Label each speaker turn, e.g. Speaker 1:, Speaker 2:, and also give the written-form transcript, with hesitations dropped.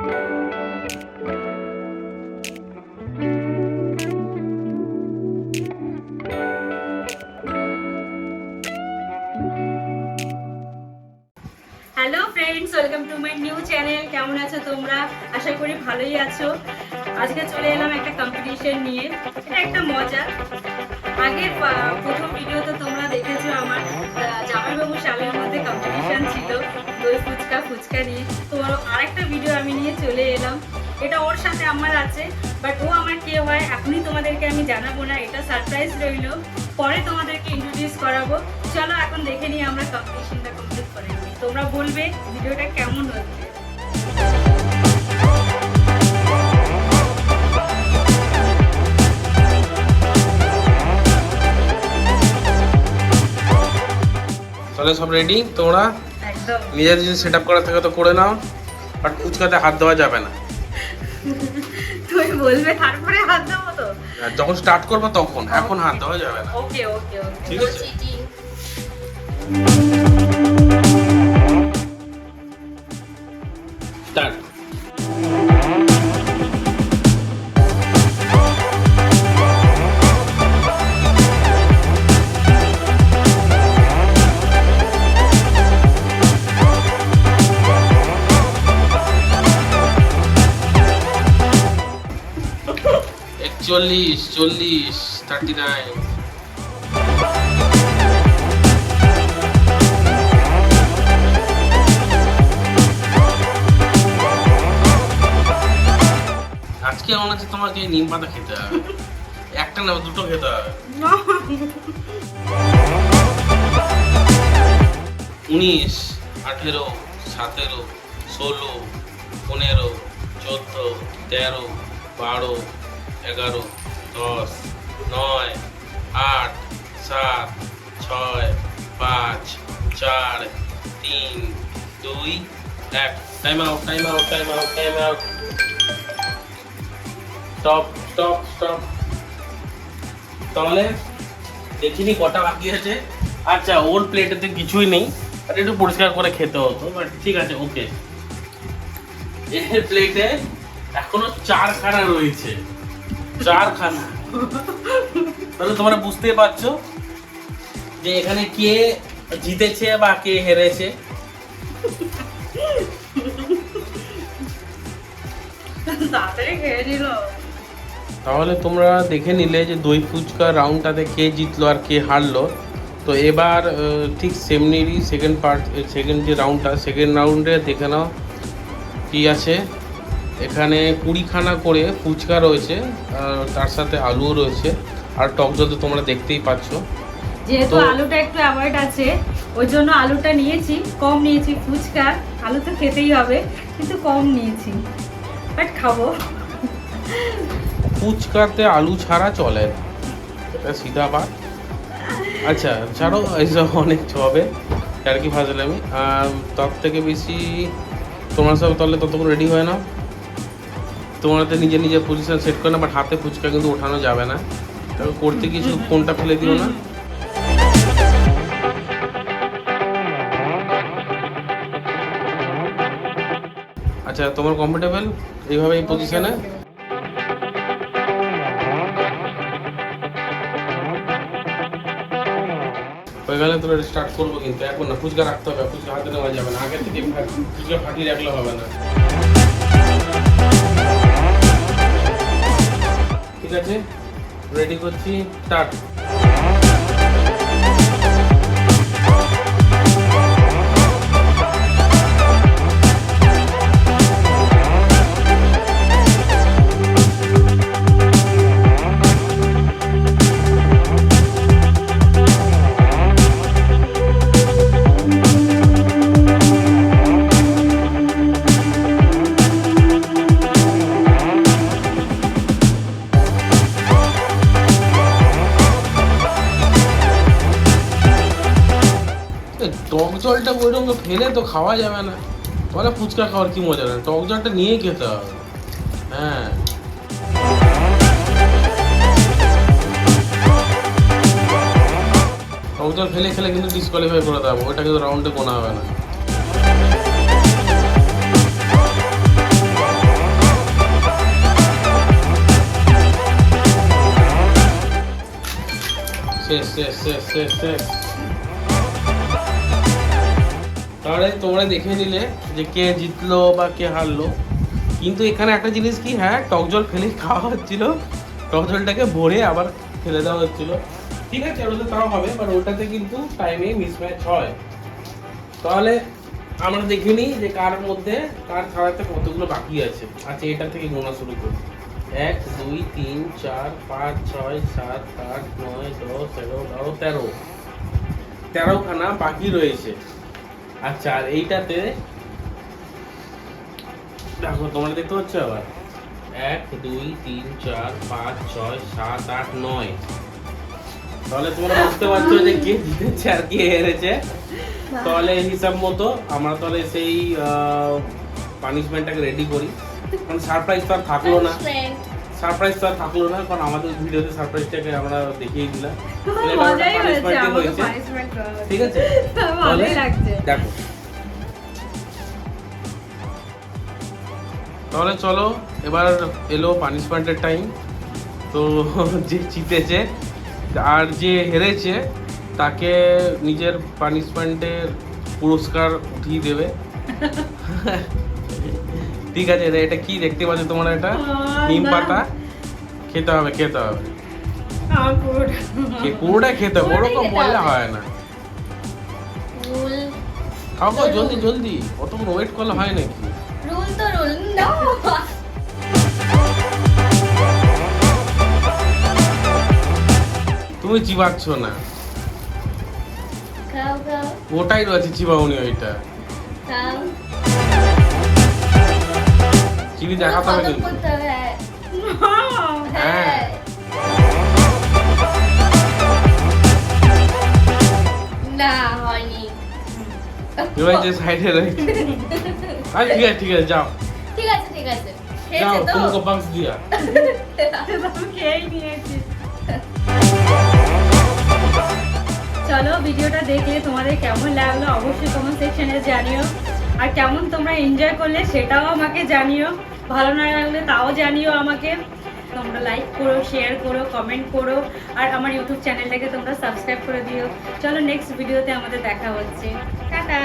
Speaker 1: Hello friends, welcome to my new channel. কেমন আছো তোমরা? আশা করি ভালোই আছো। আজকে চলে এলাম একটা কম্পিটিশন নিয়ে। এটা একটা মজা। আগের প্রথম ভিডিও তো তোমরা দেখেছো আমার জামাইবাবু শালের মধ্যে কম্পিটিশন ছিল দই ফুচকা নিয়ে। তো আরেকটা ভিডিও আমি নিয়ে চলে এলাম। এটা ওর সাথে আমার আছে, বাট ও আমার কে হয় এখনই তোমাদেরকে আমি জানাবো না, এটা সারপ্রাইজ রইল। পরে তোমাদেরকে ইন্ট্রোডিউস করাবো। চলো এখন দেখে নিই আমরা কম্পিটিশনটা কমপ্লিট করে নিই। তোমরা বলবে ভিডিওটা কেমন হচ্ছে।
Speaker 2: তাহলে সব রেডি? তোমরা
Speaker 1: একদম
Speaker 2: নিজের যদি সেট আপ করা থাকে তো করে নাও, বাট ফুচকাতে হাত দেওয়া যাবে না।
Speaker 1: তুমি বলবে তারপরে হাত দেবো তো?
Speaker 2: আর যখন স্টার্ট করবো তখন, এখন হাত দেওয়া যাবে না।
Speaker 1: ওকে ওকে ওকে,
Speaker 2: ঠিক আছে? স্টার্ট। চল্লিশ 39। আজকে মনে হচ্ছে তোমাকে নিম পাতা খেতে হবে। একটা না, দুটো খেতে হবে। 19, 18, 17, 16, 15, 14, 13, 12, 11, 10, 9, 8, 7, 6, 5, 4, 3, 2, 1। Time out. স্টপ। তাহলে দেখিনি কটা বাকি আছে। আচ্ছা, ওর প্লেটেতে কিছুই নেই, আর একটু পরিষ্কার করে খেতে হতো, বাট ঠিক আছে, ওকে। এর প্লেটে এখনো 4খানা রয়েছে। 4খানা। তাহলে তোমরা বুঝতেই পারছো যে এখানে কে জিতেছে বা কে হেরেছে।
Speaker 1: তাড়াতাড়ি খেয়ে নিল।
Speaker 2: তাহলে তোমরা দেখে নিলে যে দই ফুচকা রাউন্ডটাতে কে জিতলো আর কে হারলো। তো এবার ঠিক সেমনিরই সেকেন্ড যে রাউন্ডটা, সেকেন্ড রাউন্ডে দেখে নাও কী আছে। এখানে 20খানা করে ফুচকা রয়েছে, তার সাথে আলুও রয়েছে, আর টক জল তো তোমরা দেখতেই পাচ্ছ।
Speaker 1: যেহেতু আলুটা একটু অ্যাভয়েড আছে, ওই জন্য আলুটা নিয়েছি কম নিয়েছি। ফুচকা আলু তো খেতেই হবে, কিন্তু কম নিয়েছি, বাট খাবো।
Speaker 2: ফুচকাতে আলু ছাড়া চলে না, এটা সিধা বাত। আচ্ছা ছাড়ো, এইসব অনেক হবে আর কি ফাজলামি। তার থেকে বেশি তোমরা সব তাহলে ততক্ষণ রেডি হয় না। তোমরা তো নিজের পজিশন সেট করে না, বাট হাতে ফুচকা কিন্তু ওঠানো যাবে না। তবে করতে কিছু ফোনটা ফেলে দিও না। আচ্ছা, তোমার কমফোর্টেবল এইভাবে এই পজিশনে? হয়ে গেলে তোরা স্টার্ট করবো, কিন্তু এখন না, ফুচকা রাখতে হবে। ফুচকা হাতে নেওয়া যাবে না, আগে থেকে ফুচকা ফাটিয়ে রাখলে হবে না। ঠিক আছে, রেডি করছি, স্টার্ট। টক জলটা ওইরকম ফেলে তো খাওয়া যাবে না। তাহলে ফুচকা খাওয়ার কি মজা না, টক জলটা নিয়েই খেতে হবে। হ্যাঁ, টক জল ফেলে খেলে কিন্তু ডিসকোয়ালিফাই করে দেবো, ওইটা কিন্তু রাউন্ডে গোনা হবে না। শেষ শেষ শেষ শেষ শেষ। তাহলে তোমরা দেখে নিলে যে কে জিতলো বা কে হারলো। কিন্তু এখানে একটা জিনিস কি, হ্যাঁ টক জল ফেলে খাওয়া হচ্ছিল, টক জলটাকে ভরে আবার ফেলে দেওয়া হচ্ছিল। ঠিক আছে ওটা তাও হবে, বাট ওটাতে কিন্তু টাইমে মিসম্যাচ হয়। তাহলে আমরা দেখে নিই যে কার মধ্যে কার থালাতে কতগুলো বাকি আছে। আচ্ছা এটা থেকে গোনা শুরু করি। 1 2 3 4 5 6 7 8 9 10 11 12 13 13খানা বাকি রয়েছে। আচ্ছা আর এইটাতে দেখো তোমরা দেখতে পাচ্ছ আবার 1 2 3 4 5 6 7 8 9। তাহলে তোমরা বুঝতে পারছো যে কে জিতেছে আর কে হেরেছে। তাহলে হিসাব মতো আমরা তাহলে সেই পানিশমেন্টটাকে রেডি করি, কারণ সারপ্রাইজ তো আর থাকলো না। সারপ্রাইজ তো আর থাকলো না, কারণ আমাদের ভিডিওতে সারপ্রাইজটাকে আমরা দেখিয়ে দিলাম।
Speaker 1: মজাই হয়েছে,
Speaker 2: punishment-ই
Speaker 1: আমাকে
Speaker 2: হয়েছে।
Speaker 1: পানিশমেন্ট করা হয়েছে।
Speaker 2: ঠিক আছে
Speaker 1: ভালোই লাগছে।
Speaker 2: দেখো তাহলে চলো এবার এলো পানিশমেন্টের টাইম। তো যে জিতেছে আর যে হেরেছে তাকে নিজের পানিশমেন্টের পুরস্কার উঠিয়ে দেবে। ঠিক আছে, এটা কি দেখতে পাচ্ছ তোমরা, এটা নিম পাতা খেতে হবে, খেতে হবে
Speaker 1: আমার পুরোটা
Speaker 2: পুরোটা খেতে হবে, ওরকম বললে হয় না।
Speaker 3: রুল
Speaker 2: খাও খাও জলদি জলদি, অতক্ষণ ওয়েট করলে হয় নাকি?
Speaker 3: রুল তো রুল নাও।
Speaker 2: তুমি চিবাচ্ছ না,
Speaker 3: খাও খাও
Speaker 2: ওটাই রয়েছে চিবাউনি, ওইটা
Speaker 3: খাও।
Speaker 2: চিবি দেখাতে হবে
Speaker 3: খতম
Speaker 2: কিন্তু।
Speaker 3: করতে হবে।
Speaker 2: হ্যাঁ।
Speaker 3: হ্যাঁ না হয়নি।
Speaker 2: এবার যে সাইডে রয়েছে। আচ্ছা ঠিক আছে ঠিক আছে, যাও
Speaker 3: ঠিক আছে ঠিক আছে,
Speaker 2: যাও,
Speaker 3: খেয়েছে তো?
Speaker 2: তোমাকে বাক্স দিয়া।
Speaker 1: আমি খেয়েই নিয়েছি। চলো ভিডিওটা দেখলে তোমাদের কেমন লাগলো অবশ্যই কমেন্ট সেকশনে জানিও, আর কেমন তোমরা এনজয় করলে সেটাও আমাকে জানিও, ভালো না লাগলে তাও জানিও আমাকে। তোমরা লাইক করো, শেয়ার করো, কমেন্ট করো, আর আমার ইউটিউব চ্যানেলটাকে তোমরা সাবস্ক্রাইব করে দিও। চলো নেক্সট ভিডিওতে আমাদের দেখা হচ্ছে, টাটা।